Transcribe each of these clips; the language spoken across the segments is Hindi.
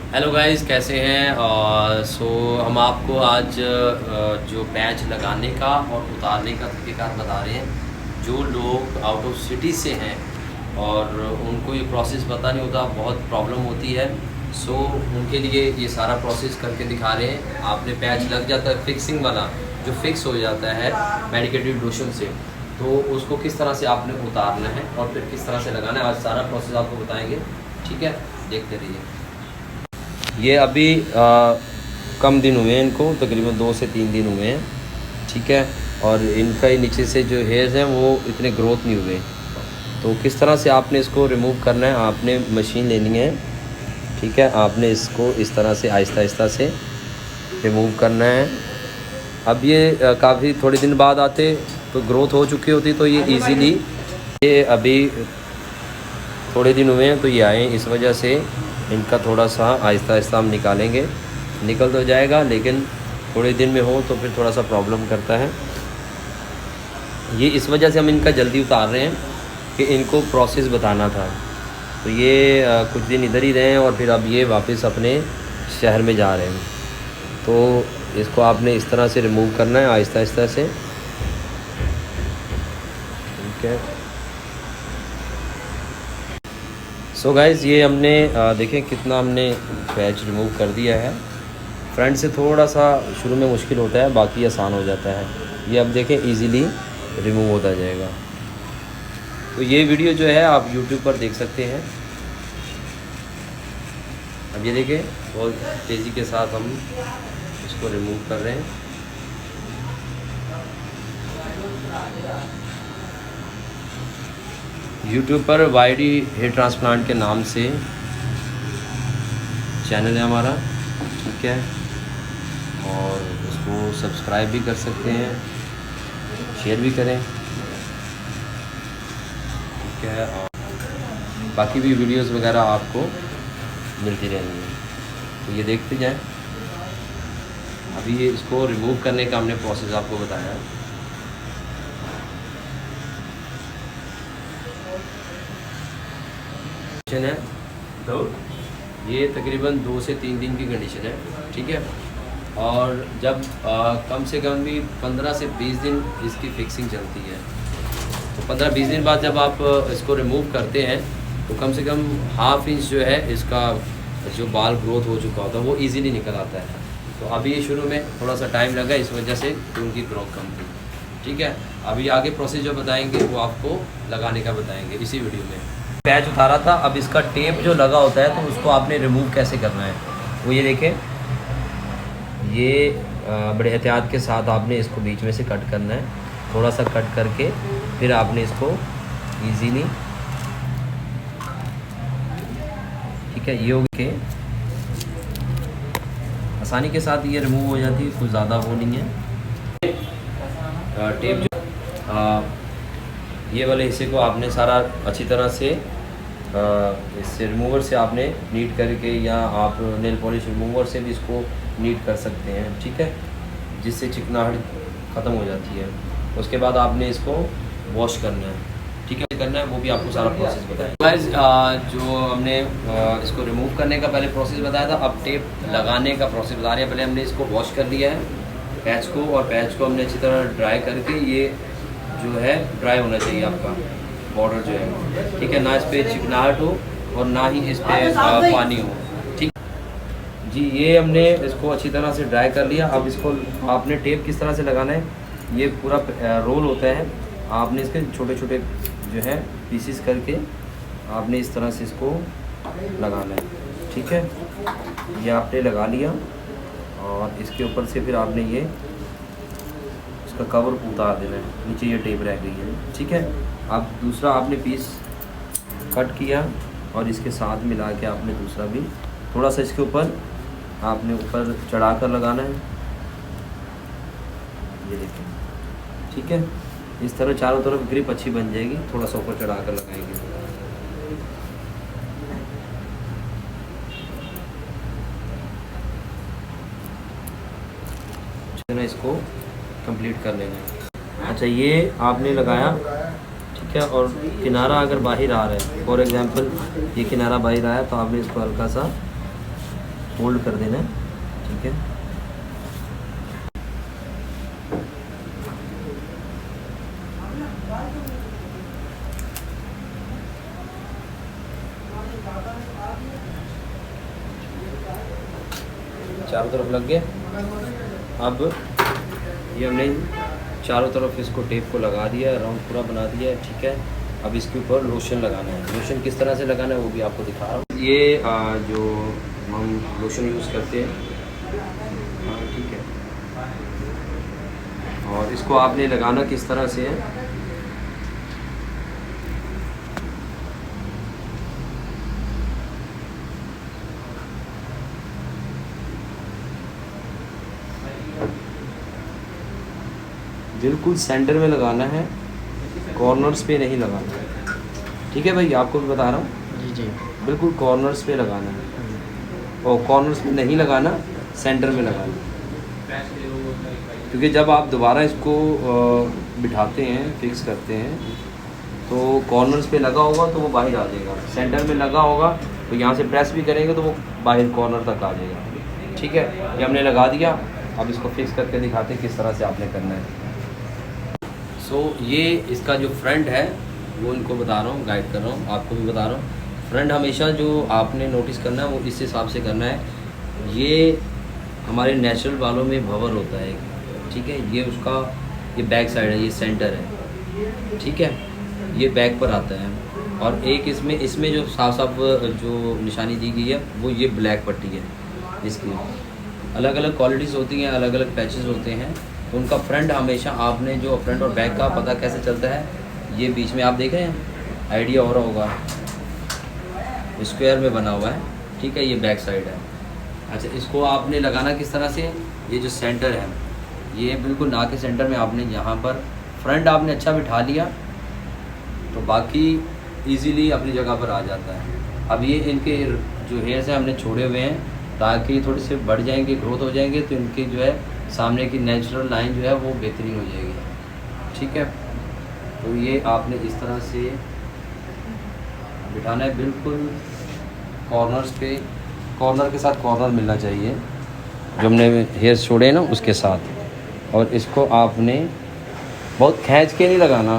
हेलो गाइस, कैसे हैं? सो हम आपको आज जो पैच लगाने का और उतारने का तरीक़ाकार बता रहे हैं। जो लोग आउट ऑफ सिटी से हैं और उनको ये प्रोसेस पता नहीं होता, बहुत प्रॉब्लम होती है। सो उनके लिए ये सारा प्रोसेस करके दिखा रहे हैं। आपने पैच लग जाता है फिक्सिंग वाला, जो फिक्स हो जाता है मेडिकेटेड लोशन से, तो उसको किस तरह से आपने उतारना है और फिर किस तरह से लगाना है, आज सारा प्रोसेस आपको बताएंगे। ठीक है, देखते रहिए। ये अभी कम दिन हुए हैं इनको, तकरीबन 2 से 3 दिन हुए हैं। ठीक है, और इनका ही नीचे से जो हेयर्स हैं वो इतने ग्रोथ नहीं हुए। तो किस तरह से आपने इसको रिमूव करना है, आपने मशीन लेनी है। ठीक है, आपने इसको इस तरह से आहिस्ता आहिस्ता से रिमूव करना है। अब ये काफ़ी थोड़े दिन बाद आते तो ग्रोथ हो चुकी होती, तो ये इजीली, ये अभी थोड़े दिन हुए हैं तो ये आए, इस वजह से इनका थोड़ा सा आहिस्ता आहिस्ता हम निकालेंगे। निकल तो जाएगा, लेकिन थोड़े दिन में हो तो फिर थोड़ा सा प्रॉब्लम करता है। ये इस वजह से हम इनका जल्दी उतार रहे हैं कि इनको प्रोसेस बताना था। तो ये कुछ दिन इधर ही रहे हैं और फिर अब ये वापस अपने शहर में जा रहे हैं। तो इसको आपने इस तरह से रिमूव करना है आहिस्ता आहिस्ता से। ठीक है, सो गाइज़, ये हमने देखें कितना हमने पैच रिमूव कर दिया है। फ्रंट से थोड़ा सा शुरू में मुश्किल होता है, बाकी आसान हो जाता है। ये अब देखें इजीली रिमूव होता जाएगा। तो ये वीडियो जो है आप YouTube पर देख सकते हैं। अब ये देखें, बहुत तेज़ी के साथ हम इसको रिमूव कर रहे हैं। YouTube पर YD हेयर ट्रांसप्लांट के नाम से चैनल है हमारा। ठीक है, और उसको सब्सक्राइब भी कर सकते हैं, शेयर भी करें। ठीक है, और बाकी भी वीडियोस वगैरह आपको मिलती रहेंगी, तो ये देखते जाएं। अभी ये इसको रिमूव करने का हमने प्रोसेस आपको बताया है। है तो ये तकरीबन 2 से 3 दिन की कंडीशन है। ठीक है, और जब कम से कम भी 15 से 20 दिन इसकी फिक्सिंग चलती है, तो 15-20 दिन बाद जब आप इसको रिमूव करते हैं तो कम से कम ½ इंच जो है इसका जो बाल ग्रोथ हो चुका होता है वो इजीली निकल आता है। तो अभी ये शुरू में थोड़ा सा टाइम लगा, इस वजह से उनकी ग्रोथ कम थी। ठीक है, अभी आगे प्रोसेस जो बताएंगे वो आपको लगाने का बताएंगे इसी वीडियो में। पैच उतारा था, अब इसका टेप जो लगा होता है तो उसको आपने रिमूव कैसे करना है वो ये देखें। ये बड़े एहतियात के साथ आपने इसको बीच में से कट करना है, थोड़ा सा कट करके फिर आपने इसको इजीली, ठीक है, ये हो के आसानी के साथ ये रिमूव हो जाती है, कुछ ज़्यादा वो नहीं है। टेप जो ये वाले हिस्से को आपने सारा अच्छी तरह से इस रिमूवर से आपने नीट करके, या आप नेल पॉलिश रिमूवर से भी इसको नीट कर सकते हैं। ठीक है, जिससे चिकनाहट ख़त्म हो जाती है। उसके बाद आपने इसको वॉश करना है। ठीक है, करना है वो भी आपको सारा प्रोसेस बताया। गाइस, जो हमने इसको रिमूव करने का पहले प्रोसेस बताया था, अब टेप लगाने का प्रोसेस बता रहे हैं। पहले हमने इसको वॉश कर लिया है पैच को, और पैच को हमने अच्छी तरह ड्राई करके, ये जो है ड्राई होना चाहिए आपका बॉर्डर जो है। ठीक है, ना इस पर चिकनाहट हो और ना ही इस पर पानी हो। ठीक जी, ये हमने इसको अच्छी तरह से ड्राई कर लिया। अब इसको आपने टेप किस तरह से लगाना है, ये पूरा रोल होता है, आपने इसके छोटे छोटे जो है पीसीस करके आपने इस तरह से इसको लगाना है। ठीक है, ये आपने लगा लिया, और इसके ऊपर से फिर आपने ये इसका कवर उतार देना है, नीचे ये टेप रह गई है। ठीक है, अब दूसरा आपने पीस कट किया और इसके साथ मिला के आपने दूसरा भी थोड़ा सा इसके ऊपर आपने ऊपर चढ़ा कर लगाना है, ये देखें। ठीक है, इस तरह चारों तरफ ग्रिप अच्छी बन जाएगी, थोड़ा सा ऊपर चढ़ा कर लगाएंगे। इसको कंप्लीट कर लेंगे। अच्छा, ये आपने लगाया, ठीक है, और किनारा अगर बाहर आ रहा है, फॉर एग्जांपल ये किनारा बाहर आया, तो आपने इसको हल्का सा होल्ड कर देना है, ठीक है। चारों तरफ लग गया। अब ये हमने चारों तरफ इसको टेप को लगा दिया, राउंड पूरा बना दिया है, ठीक है। अब इसके ऊपर लोशन लगाना है। लोशन किस तरह से लगाना है वो भी आपको दिखा रहा हूँ। ये जो हम लोशन यूज़ करते हैं, ठीक है, और इसको आपने लगाना किस तरह से है। बिल्कुल सेंटर में लगाना है, कॉर्नर्स पे नहीं लगाना है, ठीक है भाई, आपको भी बता रहा हूँ। जी जी, बिल्कुल कॉर्नर्स पे लगाना है, और कॉर्नर्स पे नहीं लगाना, सेंटर में लगाना, क्योंकि जब आप दोबारा इसको बिठाते हैं, फिक्स करते हैं, तो कॉर्नर्स पे लगा होगा तो वो बाहर आ जाएगा, सेंटर में लगा होगा तो यहाँ से प्रेस भी करेंगे तो वो बाहर कॉर्नर तक आ जाएगा, ठीक है। ये हमने लगा दिया। अब इसको फिक्स करके दिखाते हैं किस तरह से आपने करना है। सो ये इसका जो फ्रंट है वो इनको बता रहा हूँ, गाइड कर रहा हूँ, आपको भी बता रहा हूँ। फ्रंट हमेशा जो आपने नोटिस करना है वो इस हिसाब से करना है। ये हमारे नेचुरल बालों में भंवर होता है, ठीक है, ये उसका ये बैक साइड है, ये सेंटर है, ठीक है, ये बैक पर आता है। और एक इसमें जो साफ साफ जो निशानी दी गई है वो ये ब्लैक पट्टी है। इसकी अलग अलग क्वालिटीज़ होती हैं, अलग अलग पैचेस होते हैं, तो उनका फ्रंट हमेशा आपने जो फ्रंट और बैक का पता कैसे चलता है, ये बीच में आप देख रहे हैं आइडिया हो रहा होगा, स्क्वायर में बना हुआ है, ठीक है, ये बैक साइड है। अच्छा, इसको आपने लगाना किस तरह से, ये जो सेंटर है ये बिल्कुल नाक के सेंटर में आपने यहाँ पर फ्रंट आपने अच्छा बिठा लिया तो बाकी इजीली अपनी जगह पर आ जाता है। अब ये इनके जो हेयर्स हैं हमने छोड़े हुए हैं ताकि थोड़े से बढ़ जाएंगे, ग्रोथ हो जाएंगे, तो इनकी जो है सामने की नेचुरल लाइन जो है वो बेहतरीन हो जाएगी, ठीक है। तो ये आपने इस तरह से बिठाना है, बिल्कुल कॉर्नर्स पे, कॉर्नर के साथ कॉर्नर मिलना चाहिए जो हमने हेयर्स छोड़े ना उसके साथ। और इसको आपने बहुत खींच के नहीं लगाना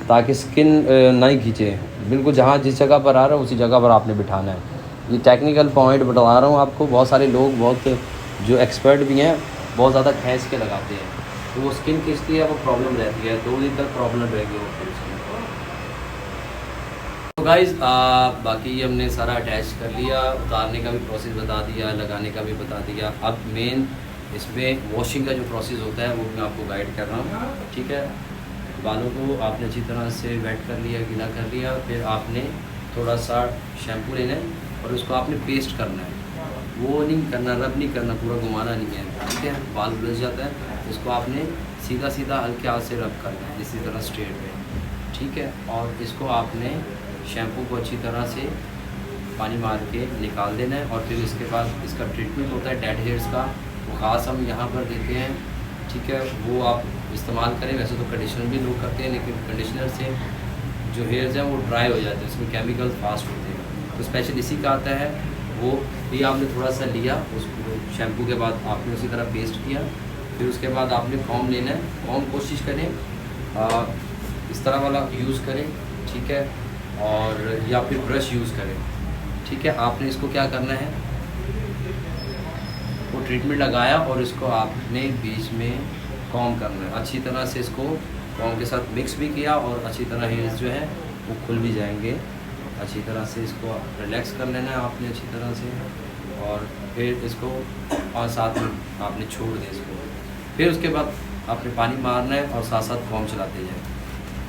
ताकि स्किन नहीं खींचे, बिल्कुल जहाँ जिस जगह पर आ रहा है उसी जगह पर आपने बिठाना है। ये टेक्निकल पॉइंट बता रहा हूँ आपको। बहुत सारे लोग, बहुत जो एक्सपर्ट भी हैं, बहुत ज़्यादा खींच के लगाते हैं तो वो स्किन खींचती है, वो प्रॉब्लम रहती है, 2 दिन तक प्रॉब्लम रहेगी वो स्किन को। तो गाइज़ बाकी ये हमने सारा अटैच कर लिया, उतारने का भी प्रोसेस बता दिया, लगाने का भी बता दिया। अब मेन इसमें वॉशिंग का जो प्रोसेस होता है वो मैं आपको गाइड कर रहा हूँ, ठीक है। बालों को आपने अच्छी तरह से वेट कर लिया, गीला कर लिया, फिर आपने थोड़ा सा शैम्पू लेना है और उसको आपने पेस्ट करना है, वो नहीं करना, रब नहीं करना, पूरा घुमाना नहीं है, ठीक है, बाल उलझ जाता है। इसको आपने सीधा सीधा हल्के हाथ से रब करना है, इसी तरह स्ट्रेट पे, ठीक है। और इसको आपने शैम्पू को अच्छी तरह से पानी मार के निकाल देना है। और फिर इसके बाद इसका ट्रीटमेंट होता है डेड हेयर्स का, वो ख़ास हम यहाँ पर देते हैं, ठीक है, वो आप इस्तेमाल करें। वैसे तो कंडीशनर भी लोग करते हैं, लेकिन कंडीशनर से जो हेयर्स हैं वो ड्राई हो जाते हैं, उसमें केमिकल फास्ट होते हैं, तो स्पेशल इसी का आता है। वो भी आपने थोड़ा सा लिया, उसको शैम्पू के बाद आपने उसी तरह पेस्ट किया, फिर उसके बाद आपने कॉम लेना है। कॉम कोशिश करें इस तरह वाला यूज़ करें, ठीक है, और या फिर ब्रश यूज़ करें, ठीक है। आपने इसको क्या करना है, वो ट्रीटमेंट लगाया और इसको आपने बीच में कॉम करना है अच्छी तरह से। इसको कॉम के साथ मिक्स भी किया और अच्छी तरह हेयर्स जो है वो खुल भी जाएंगे अच्छी तरह से। इसको रिलैक्स कर लेना है आपने अच्छी तरह से, और फिर इसको 5-7 मिनट आपने छोड़ दें इसको। फिर उसके बाद आपने पानी मारना है और साथ साथ कॉम चलाते जाए।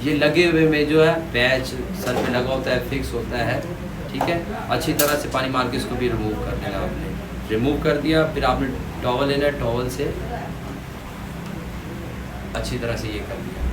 ये लगे हुए में जो है पैच सर पे लगा होता है, फिक्स होता है, ठीक है। अच्छी तरह से पानी मार के इसको भी रिमूव कर देना। आपने रिमूव कर दिया, फिर आपने टॉवल लेना है, टॉवल से अच्छी तरह से ये कर दिया।